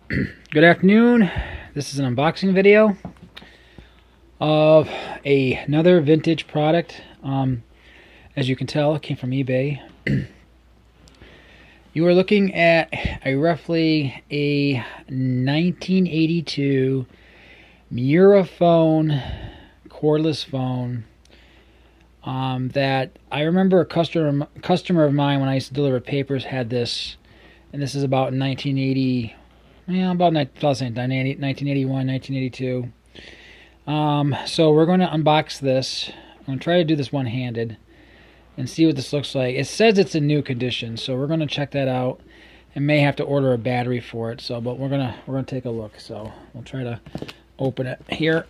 Good afternoon. This is an unboxing video of another vintage product. As you can tell, it came from eBay. You are looking at roughly a 1982 Muraphone cordless phone that I remember a customer of mine when I used to deliver papers had this, and this is about 1980. Yeah, about 1981, 1982. So we're going to unbox this. I'm going to try to do this one-handed and see what this looks like. It says it's in new condition, so we're going to check that out. And may have to order a battery for it. So, but we're gonna take a look. So we'll try to open it here.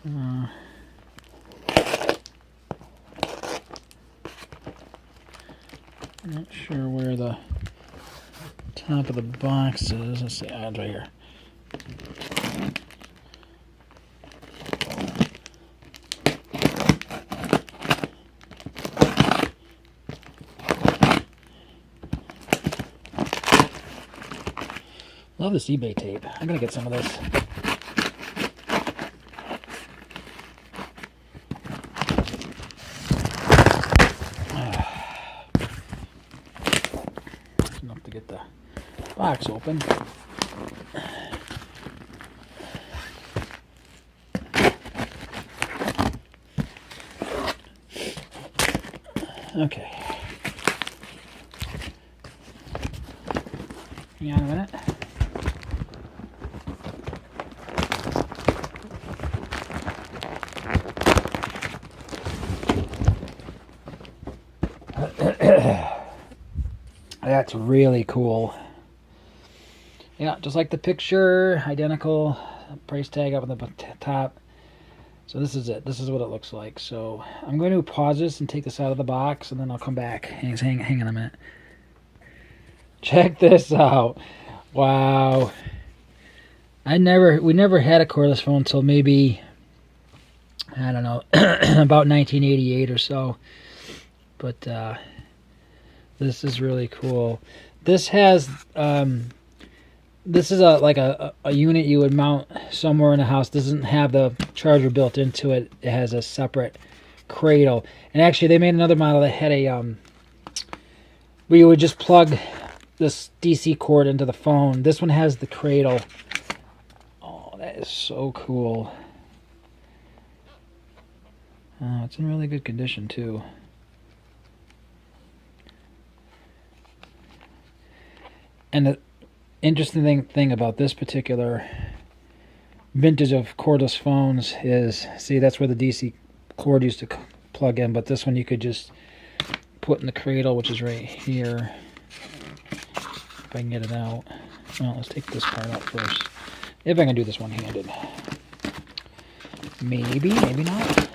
Not sure where the top of the box is. Let's see, it's right here. Love this eBay tape. I'm gonna get some of this. Enough to get the box open. Okay. Hang on a minute. That's really cool. Yeah, just like the picture, identical. Price tag up on the top. So this is it. This is what it looks like. So I'm going to pause this and take this out of the box, and then I'll come back. Hang on a minute. Check this out. Wow. We never had a cordless phone until maybe, I don't know, about 1988 or so. But this is really cool. This has this is like a unit you would mount somewhere in the house. Doesn't have the charger built into it. It has a separate cradle. And actually, they made another model that had a where you would just plug this DC cord into the phone. This one has the cradle. Oh, that is so cool. Oh, it's in really good condition too. And the interesting thing about this particular vintage of cordless phones is, see, that's where the DC cord used to plug in, but this one you could just put in the cradle, which is right here. If I can get it out. Well, let's take this part out first. If I can do this one-handed. Maybe not.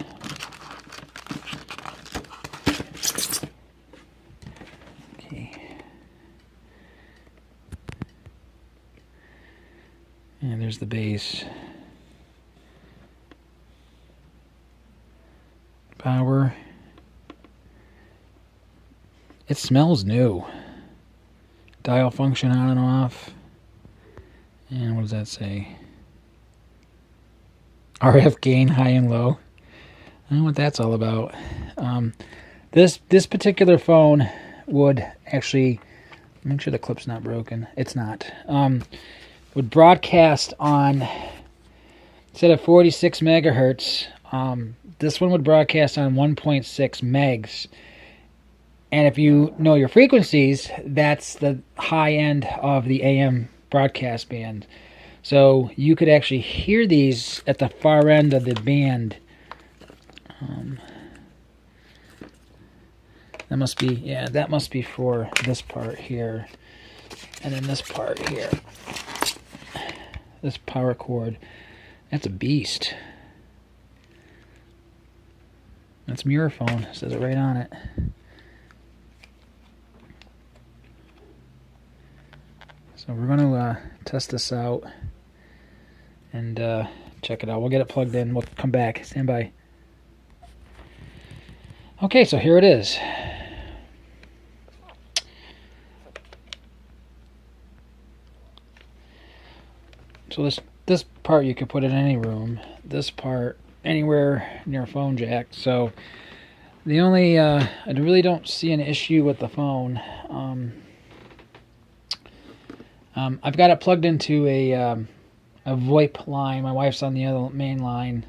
And there's the base. Power. It smells new. Dial function on and off. And what does that say? RF gain high and low. I don't know what that's all about. This particular phone would actually, make sure the clip's not broken. It's not. Would broadcast on, instead of 46 megahertz, this one would broadcast on 1.6 megs. And if you know your frequencies, that's the high end of the AM broadcast band. So you could actually hear these at the far end of the band. That must be, yeah, that must be for this part here. And then this part here. This power cord. That's a beast. That's Muraphone. Says it right on it. So we're going to test this out and check it out. We'll get it plugged in. We'll come back. Stand by. Okay, so here it is. So this part you could put in any room. This part anywhere near a phone jack. So the only I really don't see an issue with the phone. I've got it plugged into a VoIP line. My wife's on the other main line.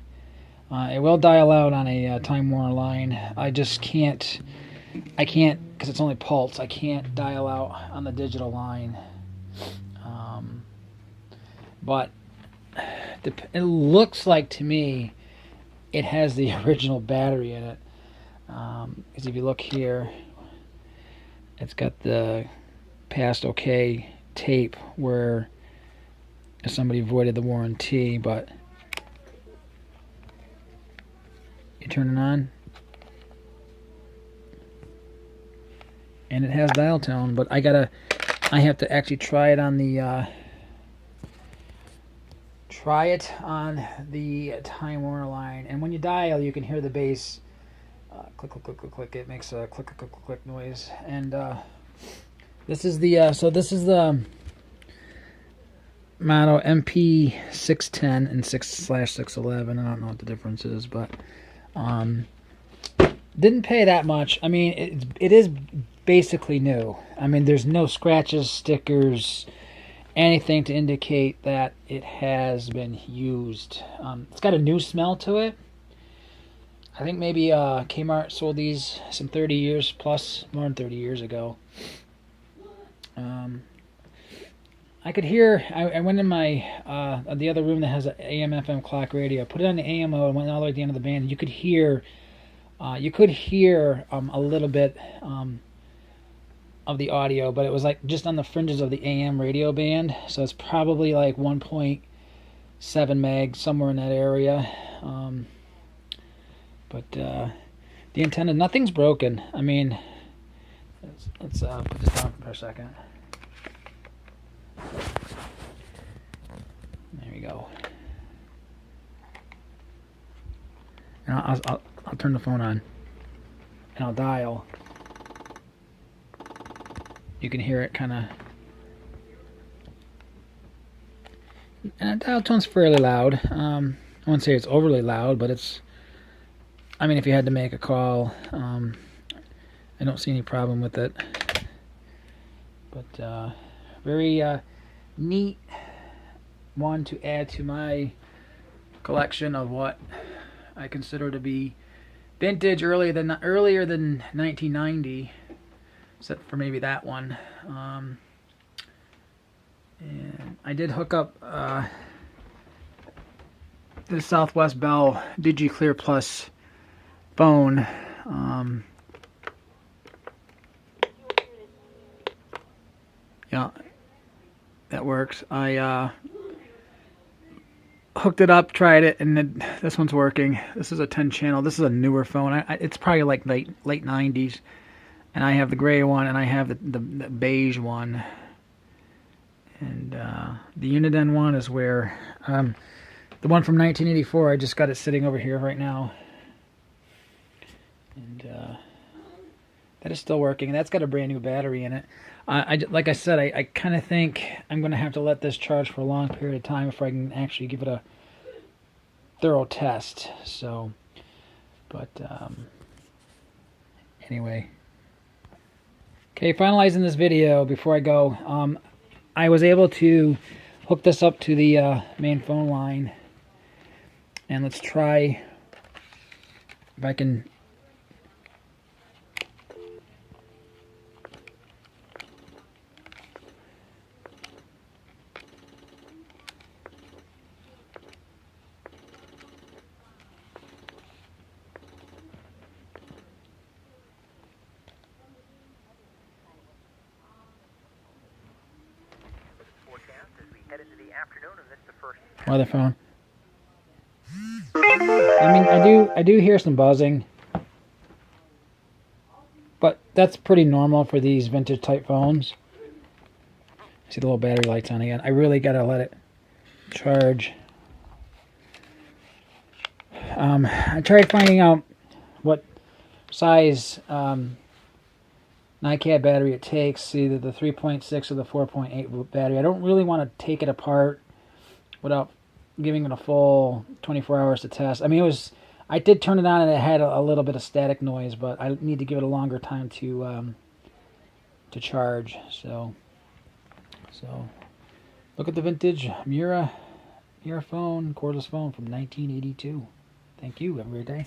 It will dial out on a Time Warner line. I can't because it's only pulse. I can't dial out on the digital line. But it looks like to me it has the original battery in it. Because if you look here, it's got the past OK tape where somebody voided the warranty, but you turn it on and it has dial tone, but I have to actually try it on the Time Warner line, and when you dial you can hear the bass click click click click click. It makes a click click click click noise, and this is the model MP610 and 6/611. I don't know what the difference is, but didn't pay that much. I mean, it is basically new. I mean, there's no scratches, stickers, anything to indicate that it has been used. It's got a new smell to it. I think maybe Kmart sold these some 30 years plus, more than 30 years ago. I could hear, I went in my, the other room that has an AM FM clock radio, put it on the AM mode and went all the way to the end of the band. You could hear a little bit of the audio, but it was like just on the fringes of the AM radio band. So it's probably like 1.7 meg, somewhere in that area. But the antenna, nothing's broken. I mean, let's put this down for a second. There we go. And I'll turn the phone on and I'll dial. You can hear it kind of. And the dial tone's fairly loud. I wouldn't say it's overly loud, but it's. I mean, if you had to make a call, I don't see any problem with it. But very neat one to add to my collection of what I consider to be vintage, earlier than 1990, except for maybe that one. And I did hook up the Southwest Bell DigiClear Plus phone. Yeah, that works. I hooked it up, tried it, and this one's working. This is a 10 channel. This is a newer phone. It's probably like late 90s, and I have the gray one and I have the beige one. And the Uniden one is where the one from 1984. I just got it sitting over here right now. And that is still working. That's got a brand new battery in it. Like I said, I kind of think I'm going to have to let this charge for a long period of time before I can actually give it a thorough test. So, but anyway. Okay, finalizing this video before I go. I was able to hook this up to the main phone line. And let's try if I can. Other phone. I mean, I do hear some buzzing, but that's pretty normal for these vintage type phones. See the little battery lights on again. I really gotta let it charge. I tried finding out what size NiCad battery it takes, either the 3.6 or the 4.8 battery. I don't really want to take it apart without giving it a full 24 hours to test. I mean, I did turn it on and it had a little bit of static noise, but I need to give it a longer time to charge. So look at the vintage Muraphone Cordless phone from 1982. Thank you. Have a great day.